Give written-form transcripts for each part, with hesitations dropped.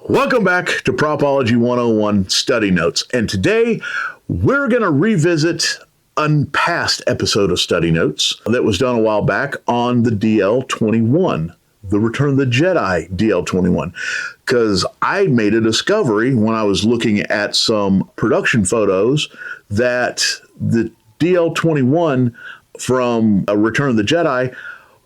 Welcome back to Propology 101 Study Notes, and today we're going to revisit a past episode of Study Notes that was done a while back on the DL-21, the Return of the Jedi DL-21, because I made a discovery when I was looking at some production photos that the DL-21 from Return of the Jedi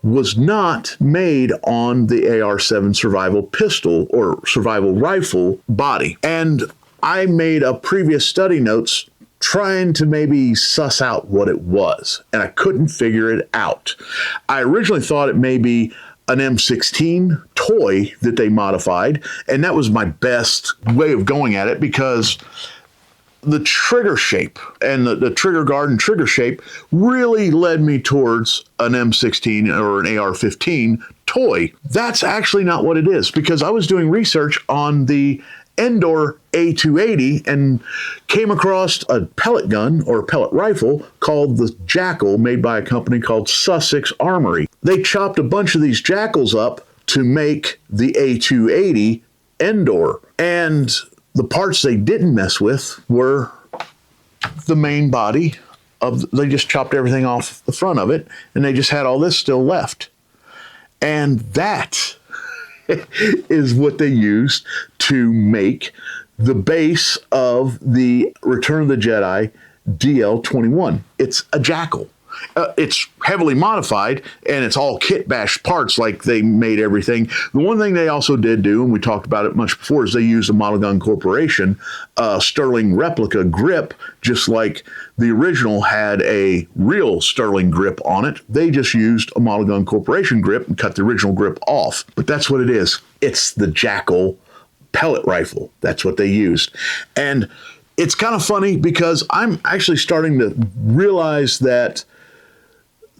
was not made on the AR-7 survival pistol or survival rifle body. And I made a previous study notes trying to maybe suss out what it was, and I couldn't figure it out. I originally thought it may be an M16 toy that they modified, and that was my best way of going at it because the trigger shape and the trigger guard and trigger shape really led me towards an M16 or an AR-15 toy. That's actually not what it is, because I was doing research on the Endor A280 and came across a pellet gun or pellet rifle called the Jackal, made by a company called Sussex Armory. They chopped a bunch of these Jackals up to make the A280 Endor, and the parts they didn't mess with were the main body of, they just chopped everything off the front of it, and they just had all this still left. And that is what they used to make the base of the Return of the Jedi DL-21. It's a Jackal. It's heavily modified, and it's all kit bash parts, like they made everything. The one thing they also did do, and we talked about it much before, is they used a Model Gun Corporation Sterling replica grip, just like the original had a real Sterling grip on it. They just used a Model Gun Corporation grip and cut the original grip off. But that's what it is. It's the Jackal pellet rifle. That's what they used. And it's kind of funny because I'm actually starting to realize that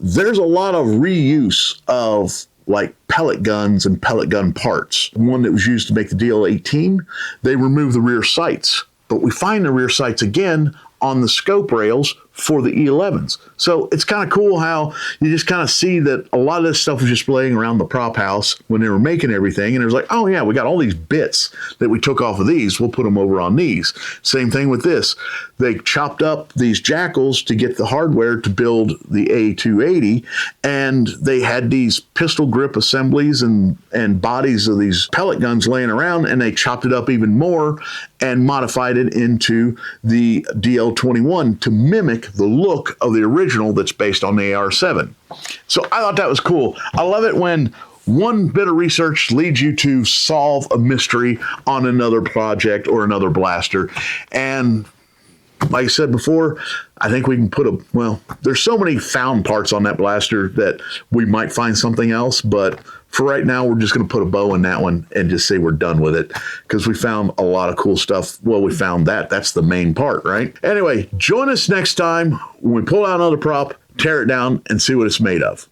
there's a lot of reuse of like pellet guns and pellet gun parts. One that was used to make the DL-18, they removed the rear sights, but we find the rear sights again on the scope rails for the E11s. So it's kind of cool how you just kind of see that a lot of this stuff was just laying around the prop house when they were making everything, and it was like, oh yeah, we got all these bits that we took off of these, we'll put them over on these. Same thing with this. They chopped up these Jackals to get the hardware to build the A280, and they had these pistol grip assemblies and bodies of these pellet guns laying around, and they chopped it up even more and modified it into the DL-21 to mimic the look of the original that's based on the AR-7. So I thought that was cool. I love it when one bit of research leads you to solve a mystery on another project or another blaster. And like I said before, I think we can put there's so many found parts on that blaster that we might find something else, but for right now, we're just going to put a bow in that one and just say we're done with it, because we found a lot of cool stuff. Well, we found that's the main part, right? Anyway, join us next time when we pull out another prop, tear it down, and see what it's made of.